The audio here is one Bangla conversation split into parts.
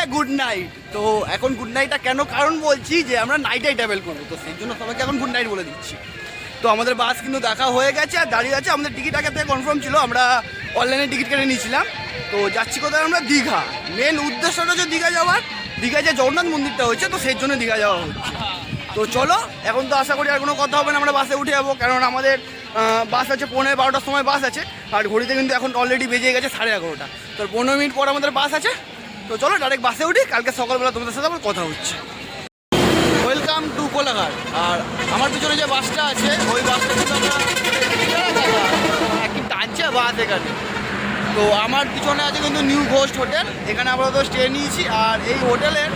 সবাইকে গুড নাইট। তো এখন গুড নাইটটা কেন কারণ বলছি যে আমরা নাইটে ট্রাভেল করবো, তো সেই জন্য সবাইকে এখন গুড নাইট বলে দিচ্ছি। তো আমাদের বাস কিন্তু দেখা হয়ে গেছে আর দাঁড়িয়ে আছে। আমাদের টিকিট আগে থেকে কনফার্ম ছিল, আমরা অনলাইনে টিকিট কেটে নিয়েছিলাম। তো যাচ্ছি কোথায় আমরা? দীঘা। মেন উদ্দেশ্যটা হচ্ছে দীঘা যাওয়ার, দীঘায় যে জগন্নাথ মন্দিরটা হচ্ছে, তো সেই জন্য দীঘা যাওয়া হচ্ছে। তো চলো, এখন তো আশা করি আর কোনো কথা হবে না, আমরা বাসে উঠে যাবো। কারণ আমাদের বাস আছে 11:30টার সময় বাস আছে, আর ঘড়িতে কিন্তু এখন অলরেডি বেজে গেছে 11:30। তো 15 মিনিট পর আমাদের বাস আছে। তো চলো ডাইরেক্ট বাসে উঠি, কালকে সকালবেলা তোমাদের সাথে আমার কথা হচ্ছে। Welcome to Kolaghat. আর আমার পিছনে যে বাসটা আছে ওই বাসটা কিন্তু আমরা কি টানছে বাস এখানে। তো আমার পিছনে আছে কিন্তু নিউ ঘোস্ট হোটেল, এখানে আমরা তো স্টে নিয়েছি। আর এই হোটেলের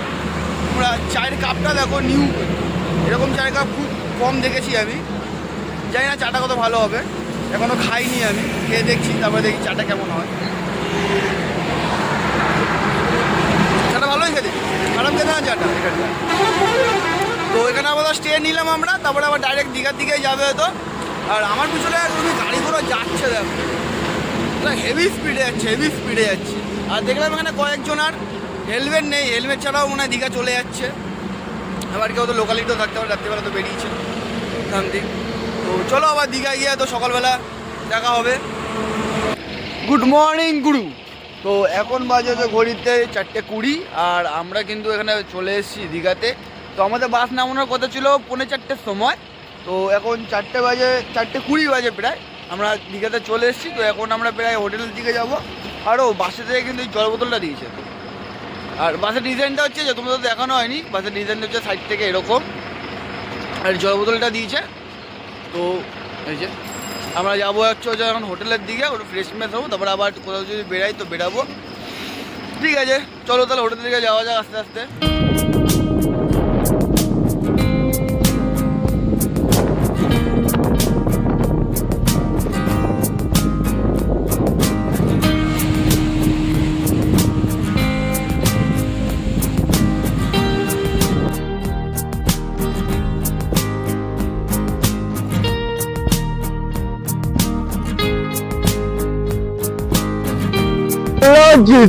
আমরা চায়ের কাপটা দেখো নিউ, এরকম চায়ের কাপ খুব কম দেখেছি আমি। জানি না চাটা কত ভালো হবে, এখনও খাইনি আমি, খেয়ে দেখছি, তারপরে দেখি চাটা কেমন হয়। চাটা ভালোই খেতে, খারাপ খেতে না চাটা এখানে। তো এখানে আবার স্টে নিলাম আমরা, তারপরে আবার ডাইরেক্ট দীঘার দিকেই যাবে হয়তো। আর আমার পিছনে তুমি গাড়িগুলো যাচ্ছে দেখো, হেভি স্পিডে যাচ্ছে, হেভি স্পিডে যাচ্ছে। আর দেখলাম এখানে কয়েকজন আর হেলমেট নেই, হেলমেট ছাড়াও মনে হয় দীঘা চলে যাচ্ছে। আবার কেউ তো লোকালিটিও থাকতে পারে, রাত্রিবেলা তো বেরিয়েছে শান্তি। তো চলো আবার দীঘায় গিয়ে তো সকালবেলা দেখা হবে। গুড মর্নিং গুরু। তো এখন বাজে তো ঘড়িতে 4:20, আর আমরা কিন্তু এখানে চলে এসেছি দীঘাতে। তো আমাদের বাস নামানোর কথা ছিল 4:45-র সময়। তো এখন 4টে বাজে, 4:20 বাজে প্রায়, আমরা দীঘাতে চলে এসেছি। তো এখন আমরা প্রায় হোটেলের দিকে যাব। আরও বাসে থেকে কিন্তু এই জল বোতলটা দিয়েছে। আর বাসের ডিজাইনটা হচ্ছে যে তোমাদের তো দেখানো হয়নি, বাসের ডিজাইনটা হচ্ছে সাইড থেকে এরকম, আর জল বোতলটা দিয়েছে। তো এই যে আমরা যাবো হচ্ছে এখন হোটেলের দিকে, ওটা ফ্রেশমেন্ট হবো, তারপরে আবার কোথাও যদি বেরাই তো বেরাবো। ঠিক আছে চলো তাহলে হোটেলের দিকে যাওয়া যাক আস্তে আস্তে।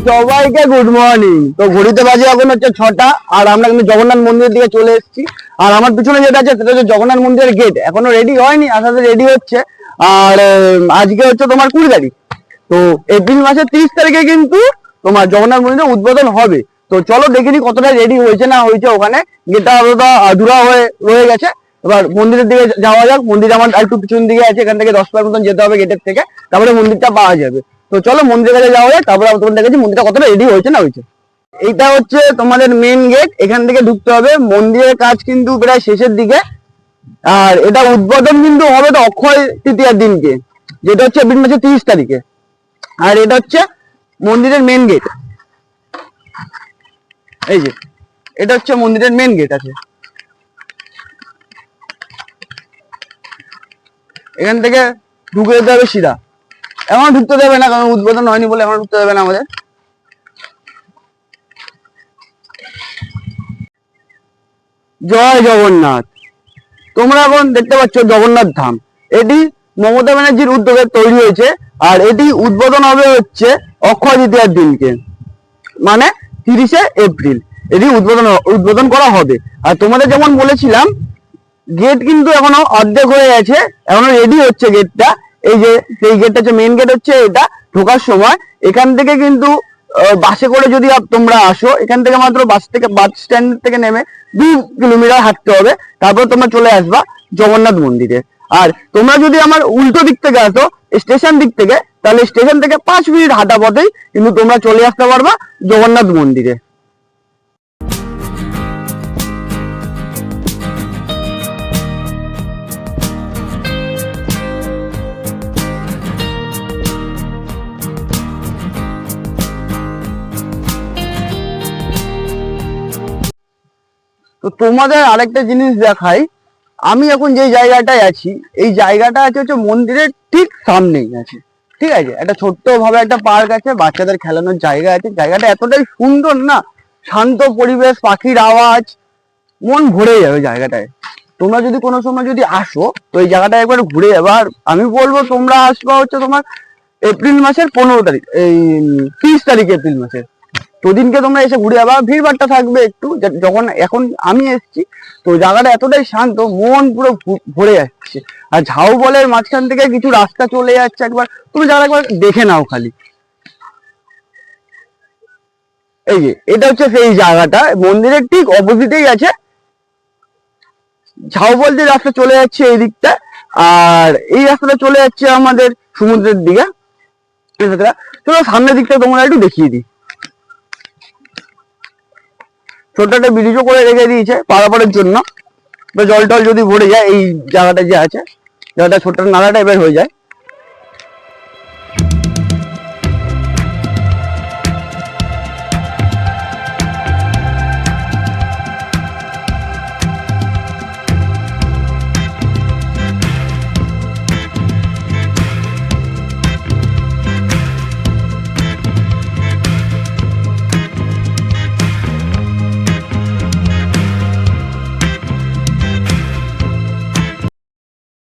সবাইকে গুড মর্নিং। তো ঘড়িতে বাজে এখন হচ্ছে 6টা, আর আমরা কিন্তু জগন্নাথ মন্দিরের দিকে চলে এসেছি। আর আমার পিছনে যেটা আছে সেটা হচ্ছে জগন্নাথ মন্দিরের গেট, এখনো রেডি হয়নি, আসাতে রেডি হচ্ছে। আর আজকে হচ্ছে তোমার 20 তারিখ, তো এপ্রিল মাসের 30 তারিখে কিন্তু তোমার জগন্নাথ মন্দিরের উদ্বোধন হবে। তো চলো দেখিনি কতটা রেডি হয়েছে না হয়েছে। ওখানে গেটটা অতটা আধুরা হয়ে রয়ে গেছে। এবার মন্দিরের দিকে যাওয়া যাক। মন্দির আমার একটু পিছন দিকে আছে, এখান থেকে 10 মিনিট মতন যেতে হবে গেটের থেকে, তারপরে মন্দিরটা পাওয়া যাবে। তো চলো মন্দিরের কাছে যাওয়া যায়, তারপরে তোমাদের দেখেছি মন্দিরটা কতটা রেডি হয়েছে না হয়েছে। এইটা হচ্ছে তোমাদের মেন গেট, এখান থেকে ঢুকতে হবে। মন্দিরের কাজ কিন্তু প্রায় শেষের দিকে। আর এটা উদ্বোধন কিন্তু হবে তো অক্ষয় তৃতীয়ার দিনকে, যেটা হচ্ছে এপ্রিল মাসের 30 তারিখে। আর এটা হচ্ছে মন্দিরের মেন গেট, এই যে এটা হচ্ছে মন্দিরের মেন গেট আছে। এখান থেকে ঢুকে যেতে হবে সিধা, এখন ঢুকতে দেবে না কারণ উদ্বোধন হয়নি বলে এখন ঢুকতে দেবে না আমাদের। জয় জগন্নাথ। তোমরা এখন দেখতে পাচ্ছ জগন্নাথ ধাম, এটি মমতা ব্যানার্জির উদ্যোগে তৈরি হয়েছে। আর এটি উদ্বোধন হবে হচ্ছে অক্ষয় তৃতীয়ার দিনকে, মানে 30শে এপ্রিল এটি উদ্বোধন করা হবে। আর তোমাদের যেমন বলেছিলাম গেট কিন্তু এখনো অর্ধেক হয়ে গেছে, এখনো রেডি হচ্ছে গেটটা। এই যে সেই গেটটা হচ্ছে মেন গেট হচ্ছে এটা। ঢোকার সময় এখান থেকে কিন্তু বাসে করে যদি তোমরা আসো, এখান থেকে মাত্র বাস স্ট্যান্ড থেকে নেমে 2 কিলোমিটার হাঁটতে হবে, তারপর তোমরা চলে আসবা জগন্নাথ মন্দিরে। আর তোমরা যদি আমার উল্টো দিক থেকে আসো স্টেশন দিক থেকে, তাহলে স্টেশন থেকে 5 মিনিট হাঁটা পথেই কিন্তু তোমরা চলে আসতে পারবা জগন্নাথ মন্দিরে। তো তোমাদের আরেকটা জিনিস দেখাই, আমি এখন যে জায়গাটায় আছি এই জায়গাটা আছে হচ্ছে মন্দিরের ঠিক সামনেই আছে। ঠিক আছে, একটা ছোট্ট ভাবে একটা পার্ক আছে, বাচ্চাদের খেলানোর জায়গা আছে। জায়গাটা এতটাই সুন্দর না, শান্ত পরিবেশ, পাখির আওয়াজ, মন ভরে যাবে জায়গাটায়। তোমরা যদি কোনো সময় যদি আসো তো এই জায়গাটা একবার ঘুরে যাবে। আর আমি বলবো তোমরা আসবা হচ্ছে তোমার এপ্রিল মাসের 15 তারিখ, এই 30 তারিখ এপ্রিল মাসের। তো দিনকে তোমরা এসে ঘুরে যাবা, ভিড়ভাড়টা থাকবে একটু। যখন এখন আমি এসেছি তো জায়গাটা এতটাই শান্ত, মন পুরো ভরে যাচ্ছে। আর ঝাউবলের মাঝখান থেকে কিছু রাস্তা চলে যাচ্ছে, একবার তুমি জায়গা একবার দেখে নাও খালি। এই যে এটা হচ্ছে সেই জায়গাটা, মন্দিরের ঠিক অপোজিটেই আছে ঝাউবল যে রাস্তা চলে যাচ্ছে এই দিকটা, আর এই রাস্তাটা চলে যাচ্ছে আমাদের সমুদ্রের দিকে। চলো সামনের দিকটা তোমরা একটু দেখিয়ে দিই। ছোট্ট একটা ব্রিজও করে রেখে দিয়েছে পারাপারের জন্য, জল টল যদি ভরে যায় এই জায়গাটা যে আছে, জায়গাটা ছোট্ট নালা টাইপের হয়ে যায়।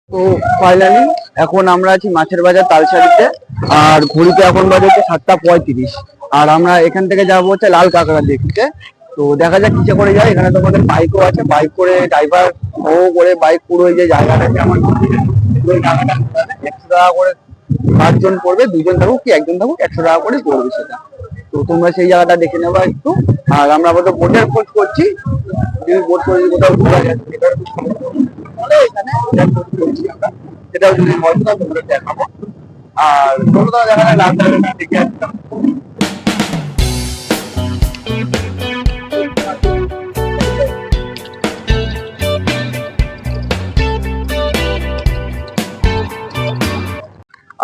তো ফাইনালি এখন আমরা আছি মাছের বাজার তালসারিতে, আর ঘড়িতে এখন বাজে হচ্ছে 7:35, আর আমরা এখান থেকে যাবো হচ্ছে লাল কাঁকড়া দেখতে। তো দেখা যাক কিসে করে যায়। এখানে তোমাদের বাইকও আছে, বাইক করে ড্রাইভার ও করে বাইক পুরো এই যে জায়গাটা আমার 100 টাকা করে 5 জন পড়বে, 2 জন থাকুক কি 1 জন থাকুক 100 টাকা করে পড়বে সেটা। তো তোমরা সেই জায়গাটা দেখে নেবা একটু। আর আমরা আপাতত বোটের খোঁজ করছি, যদি বোট করে কোথাও ঘোরা যাচ্ছে এখানে সেটাও যদি মজা তোমরা দেখাবো। আর তোমরা দেখা যায় রাস্তা দেখে আসতাম।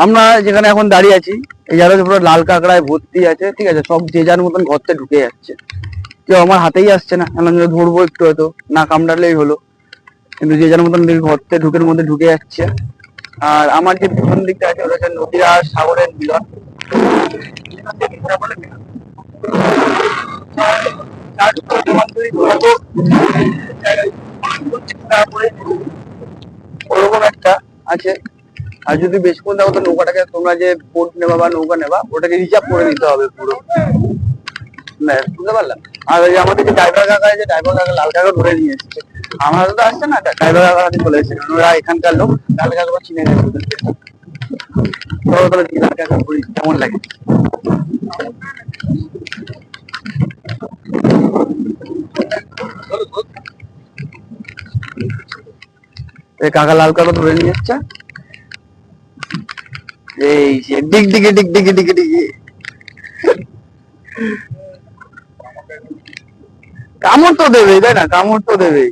আমরা যেখানে এখন দাঁড়িয়ে আছি এই জায়গাটা পুরো লাল কাঁকড়ায় ভর্তি আছে, ঠিক আছে, সব যে যার মতন ঘরতে ঢুকে যাচ্ছে। কেউ আমার হাতেই আসছে না, ধরবো একটু হয়তো না কামড়ালেই হলো, কিন্তু যে যার মতন ঘরতে ঢুকের মধ্যে ঢুকে যাচ্ছে। আর আমার যে পিছন দিকটা আছে ওটা হচ্ছে নদী আর সাগরের মিলন। ওরকম একটা আছে। আর যদি বেশিক্ষণ দেখো তো নৌকাটাকে তোমরা যে বোট নেবা বা নৌকা নেবা ওটাকে রিজার্ভ করে নিতে হবে পুরো, বুঝতে পারলাম। আর ওই আমাদের যে ড্রাইভার কাকা আছে, ড্রাইভার কাকা লাল কাকা ধরে নিয়ে এসেছে, আমার তো আসছে না, ড্রাইভার কাকা চলে এসেছে, ওরা এখানকার লোক, লাল কাকা চিনে গেছে ওদেরকে। লাল কাকা ঘুরি কেমন লাগে। কাকা লাল কাকা ধরে নিয়ে এসছে, এই ডিগ ডিগে ডিগ ডিগে ডিগে ডিগে। কামড় তো দেবে, তাই না, কামড় তো দেবে।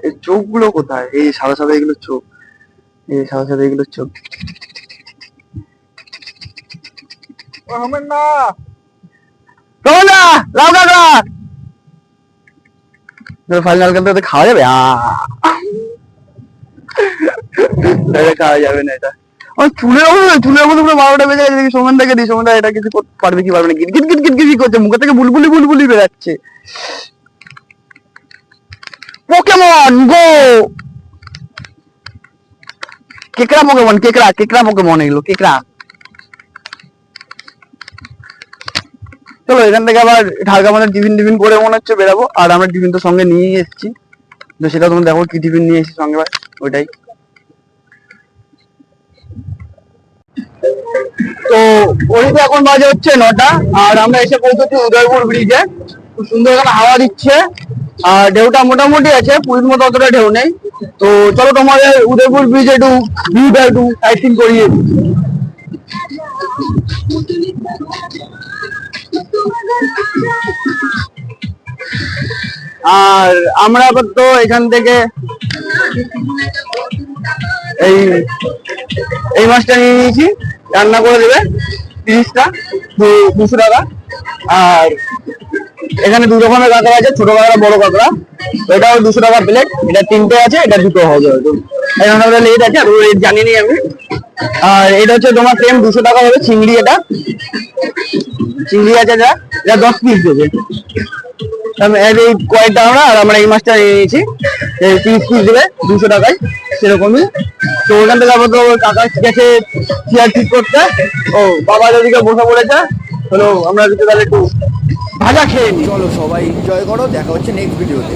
এই চোখ গুলো কোথায়, এই সাদা সাদা এগুলো চোখ, এই সাদা সাদা এগুলো চোখ। ফাইনাল কালকে খাওয়া যাবে, খাওয়া যাবে না এটা। চুলের মধ্যে পুরো 12টা বেজে গেছে। সোমেন থেকে দিই, সোমেন এটা কিছু পারবে কি পারবে না, গিট গিট গিট গিট গিট করছে, মুখে থেকে বুলবুলি বুলবুলি বেরাচ্ছে। পোকেমন গো, কেকড়া পোকেমন, কেকড়া কেকড়া পোকেমন, এগুলো কেকড়া। চলো এখান থেকে আবার ঢাকা আমাদের টিফিন টিফিন করে মনে হচ্ছে বেরাবো। আর আমরা টিফিন তো সঙ্গে নিয়ে এসেছি, তো সেটা তোমরা দেখো কি টিফিন নিয়ে এসেছি সঙ্গে, ওইটাই। তো ওইটা এখন বাজে হচ্ছে 9টা, আর আমরা এসে পৌঁছেছি উদয়পুর ব্রিজে। খুব সুন্দর এখানে হাওয়া দিচ্ছে, আর ঢেউটা মোটামুটি আছে, পুরীর মতো অতটা ঢেউ নেই। তো চলো তোমাদের উদয়পুর ব্রিজে একটু ভিউটা একটু সাইটিং করিয়ে। আর আমরা আবার তো এখান থেকে এই মাছটা নিয়ে নিয়েছি, রান্না করে দেবে 30টা 200 টাকা। আর এখানে 2 রকমের কাঁকড়া আছে, ছোট কাঁকড়া বড় কাঁকড়া, এটাও 200 টাকা প্লেট। এটা 3টে আছে, এটা 2টো হবে হয়তো, লেট আছে, রেট জানি নি আমি। আর এটা হচ্ছে তোমার সেম 200 টাকা হবে চিংড়ি। এটা চিংড়ি আছে যা, এটা 10 পিস দেবে। এই কয়েকটা আমরা এই মাছটা নিয়ে নিয়েছি, 30 পিস দেবে 200 টাকায় সেরকমই। তো ওখান থেকে আবার তো কাকা গেছে চেয়ার ঠিক করতে, ও বাবা ওদিকে বসে পড়েছে, চলো আমরা যদি তাহলে একটু ভাজা খেয়ে নিই। চলো সবাই এনজয় করো, দেখা হচ্ছে নেক্সট ভিডিওতে।